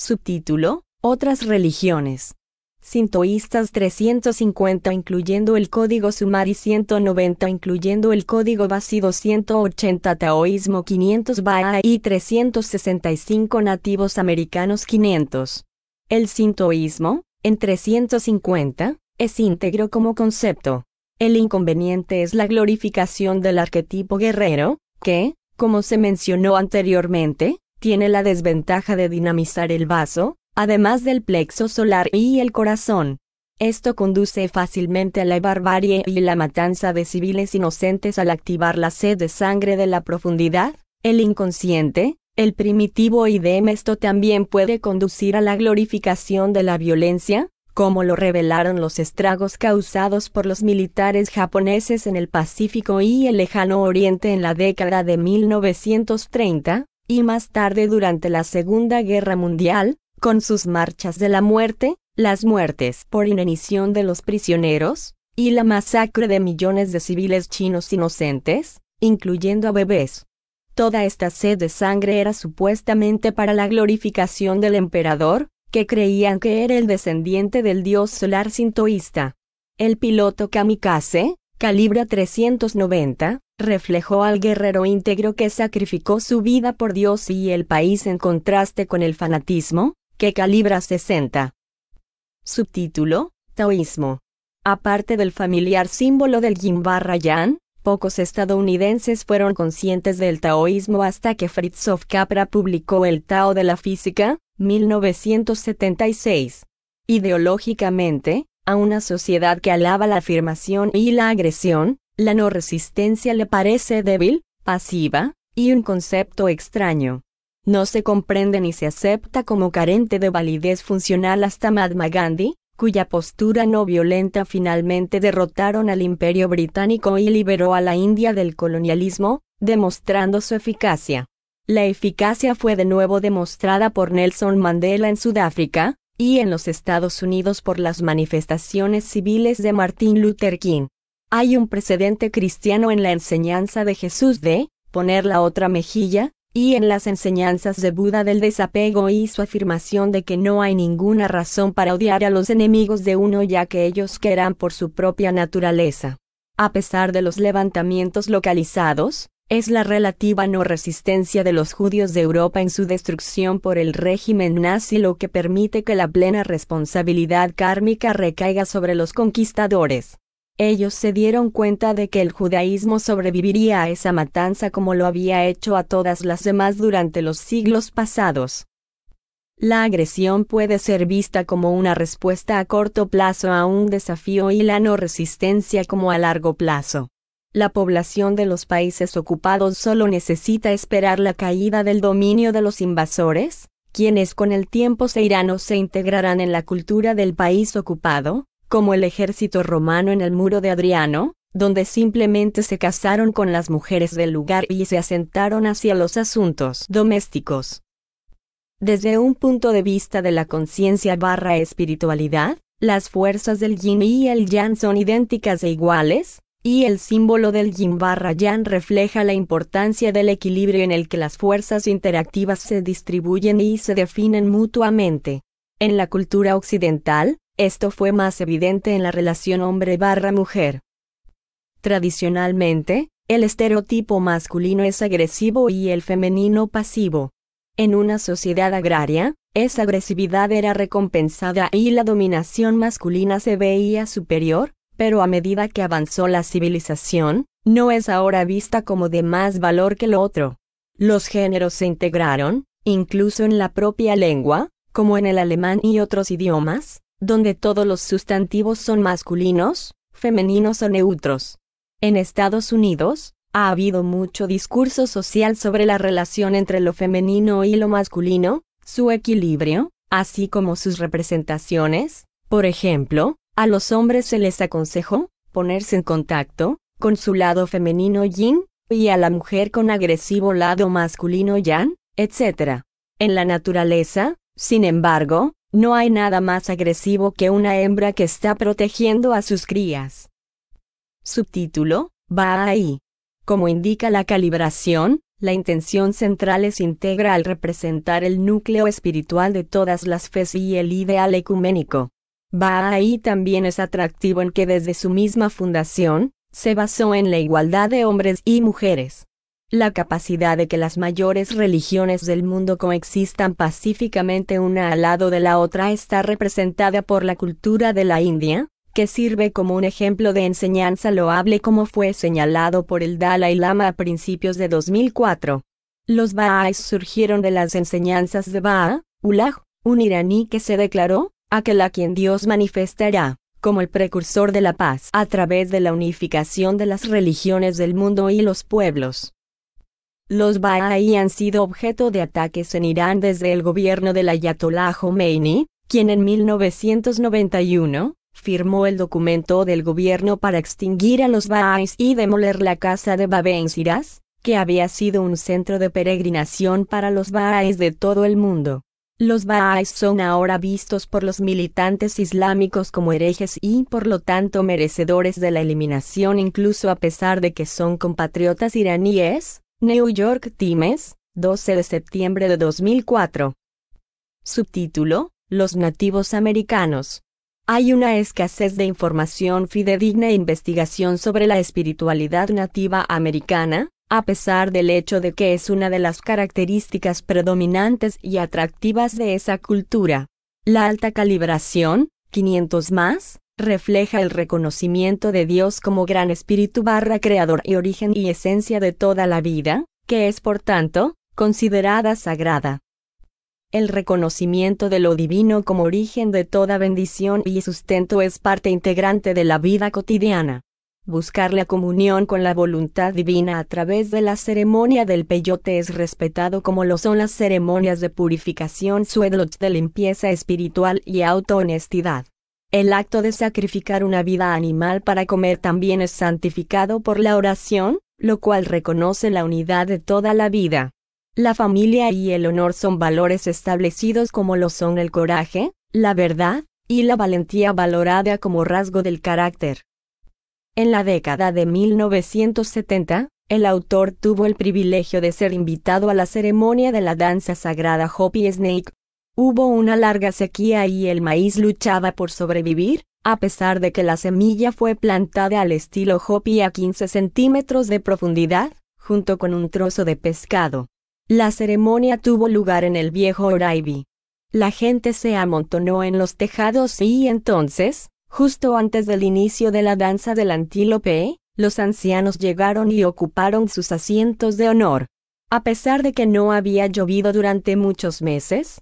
Subtítulo: Otras religiones. Sintoístas 350 incluyendo el código Sumari 190 incluyendo el código Basido 180 Taoísmo 500 Bahá'í 365 Nativos americanos 500. El sintoísmo, en 350, es íntegro como concepto. El inconveniente es la glorificación del arquetipo guerrero, que, como se mencionó anteriormente, tiene la desventaja de dinamizar el vaso, además del plexo solar y el corazón. Esto conduce fácilmente a la barbarie y la matanza de civiles inocentes al activar la sed de sangre de la profundidad, el inconsciente, el primitivo y esto también puede conducir a la glorificación de la violencia, como lo revelaron los estragos causados por los militares japoneses en el Pacífico y el Lejano Oriente en la década de 1930, y más tarde durante la Segunda Guerra Mundial, con sus marchas de la muerte, las muertes por inanición de los prisioneros, y la masacre de millones de civiles chinos inocentes, incluyendo a bebés. Toda esta sed de sangre era supuestamente para la glorificación del emperador, que creían que era el descendiente del dios solar sintoísta. El piloto kamikaze, calibre 390, reflejó al guerrero íntegro que sacrificó su vida por Dios y el país en contraste con el fanatismo, que calibra 60. Subtítulo: Taoísmo. Aparte del familiar símbolo del Yin/Yang, pocos estadounidenses fueron conscientes del taoísmo hasta que Fritjof Capra publicó El Tao de la Física, 1976. Ideológicamente, a una sociedad que alaba la afirmación y la agresión, la no resistencia le parece débil, pasiva, y un concepto extraño. No se comprende ni se acepta como carente de validez funcional hasta Mahatma Gandhi, cuya postura no violenta finalmente derrotaron al Imperio Británico y liberó a la India del colonialismo, demostrando su eficacia. La eficacia fue de nuevo demostrada por Nelson Mandela en Sudáfrica, y en los Estados Unidos por las manifestaciones civiles de Martin Luther King. Hay un precedente cristiano en la enseñanza de Jesús de poner la otra mejilla, y en las enseñanzas de Buda del desapego y su afirmación de que no hay ninguna razón para odiar a los enemigos de uno ya que ellos quieran por su propia naturaleza. A pesar de los levantamientos localizados, es la relativa no resistencia de los judíos de Europa en su destrucción por el régimen nazi lo que permite que la plena responsabilidad kármica recaiga sobre los conquistadores. Ellos se dieron cuenta de que el judaísmo sobreviviría a esa matanza como lo había hecho a todas las demás durante los siglos pasados. La agresión puede ser vista como una respuesta a corto plazo a un desafío y la no resistencia como a largo plazo. La población de los países ocupados solo necesita esperar la caída del dominio de los invasores, quienes con el tiempo se irán o se integrarán en la cultura del país ocupado, como el ejército romano en el muro de Adriano, donde simplemente se casaron con las mujeres del lugar y se asentaron hacia los asuntos domésticos. Desde un punto de vista de la conciencia/espiritualidad, las fuerzas del yin y el yang son idénticas e iguales, y el símbolo del yin/yang refleja la importancia del equilibrio en el que las fuerzas interactivas se distribuyen y se definen mutuamente. En la cultura occidental, esto fue más evidente en la relación hombre/mujer. Tradicionalmente, el estereotipo masculino es agresivo y el femenino pasivo. En una sociedad agraria, esa agresividad era recompensada y la dominación masculina se veía superior, pero a medida que avanzó la civilización, no es ahora vista como de más valor que lo otro. Los géneros se integraron, incluso en la propia lengua, como en el alemán y otros idiomas, donde todos los sustantivos son masculinos, femeninos o neutros. En Estados Unidos, ha habido mucho discurso social sobre la relación entre lo femenino y lo masculino, su equilibrio, así como sus representaciones. Por ejemplo, a los hombres se les aconsejó ponerse en contacto con su lado femenino yin, y a la mujer con agresivo lado masculino yang, etc. En la naturaleza, sin embargo, no hay nada más agresivo que una hembra que está protegiendo a sus crías. Subtítulo: Bahá'í. Como indica la calibración, La intención central es íntegra al representar el núcleo espiritual de todas las fes y el ideal ecuménico. Bahá'í también es atractivo en que desde su misma fundación, se basó en la igualdad de hombres y mujeres. La capacidad de que las mayores religiones del mundo coexistan pacíficamente una al lado de la otra está representada por la cultura de la India, que sirve como un ejemplo de enseñanza loable como fue señalado por el Dalai Lama a principios de 2004. Los Bahá'ís surgieron de las enseñanzas de Baha'u'lláh, un iraní que se declaró aquel a quien Dios manifestará como el precursor de la paz a través de la unificación de las religiones del mundo y los pueblos. Los Bahá'í han sido objeto de ataques en Irán desde el gobierno del Ayatolá Jomeini, quien en 1991 firmó el documento del gobierno para extinguir a los Bahá'ís y demoler la casa de Babé en Shiraz, que había sido un centro de peregrinación para los Bahá'ís de todo el mundo. Los Bahá'ís son ahora vistos por los militantes islámicos como herejes y por lo tanto merecedores de la eliminación incluso a pesar de que son compatriotas iraníes. New York Times, 12 de septiembre de 2004. Subtítulo: Los nativos americanos. Hay una escasez de información fidedigna e investigación sobre la espiritualidad nativa americana, a pesar del hecho de que es una de las características predominantes y atractivas de esa cultura. La alta calibración, 500 más, refleja el reconocimiento de Dios como gran espíritu creador y origen y esencia de toda la vida, que es por tanto, considerada sagrada. El reconocimiento de lo divino como origen de toda bendición y sustento es parte integrante de la vida cotidiana. Buscar la comunión con la voluntad divina a través de la ceremonia del peyote es respetado como lo son las ceremonias de purificación suedlot de limpieza espiritual y autohonestidad. El acto de sacrificar una vida animal para comer también es santificado por la oración, lo cual reconoce la unidad de toda la vida. La familia y el honor son valores establecidos como lo son el coraje, la verdad, y la valentía valorada como rasgo del carácter. En la década de 1970, el autor tuvo el privilegio de ser invitado a la ceremonia de la danza sagrada Hopi Snake. Hubo una larga sequía y el maíz luchaba por sobrevivir, a pesar de que la semilla fue plantada al estilo Hopi a 15 centímetros de profundidad, junto con un trozo de pescado. La ceremonia tuvo lugar en el viejo Oraibi. La gente se amontonó en los tejados y entonces, justo antes del inicio de la danza del antílope, los ancianos llegaron y ocuparon sus asientos de honor. A pesar de que no había llovido durante muchos meses,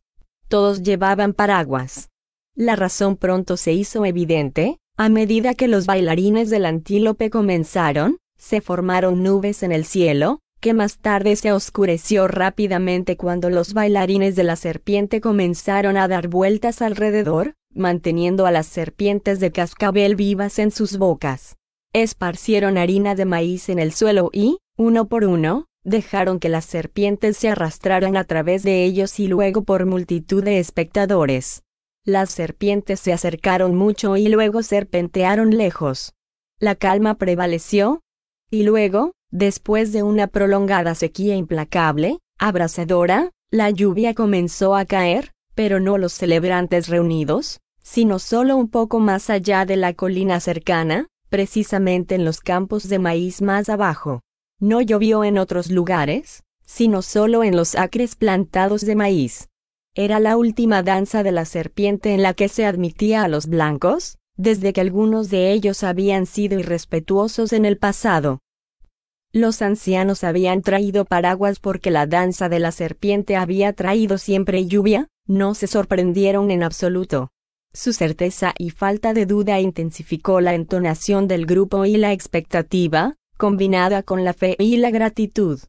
todos llevaban paraguas. La razón pronto se hizo evidente, a medida que los bailarines del antílope comenzaron, se formaron nubes en el cielo, que más tarde se oscureció rápidamente cuando los bailarines de la serpiente comenzaron a dar vueltas alrededor, manteniendo a las serpientes de cascabel vivas en sus bocas. Esparcieron harina de maíz en el suelo y, uno por uno, dejaron que las serpientes se arrastraran a través de ellos y luego por multitud de espectadores. Las serpientes se acercaron mucho y luego serpentearon lejos. La calma prevaleció, y luego, después de una prolongada sequía implacable, abrasadora, la lluvia comenzó a caer, pero no los celebrantes reunidos, sino solo un poco más allá de la colina cercana, precisamente en los campos de maíz más abajo. No llovió en otros lugares, sino solo en los acres plantados de maíz. Era la última danza de la serpiente en la que se admitía a los blancos, desde que algunos de ellos habían sido irrespetuosos en el pasado. Los ancianos habían traído paraguas porque la danza de la serpiente había traído siempre lluvia, no se sorprendieron en absoluto. Su certeza y falta de duda intensificó la entonación del grupo y la expectativa, combinada con la fe y la gratitud,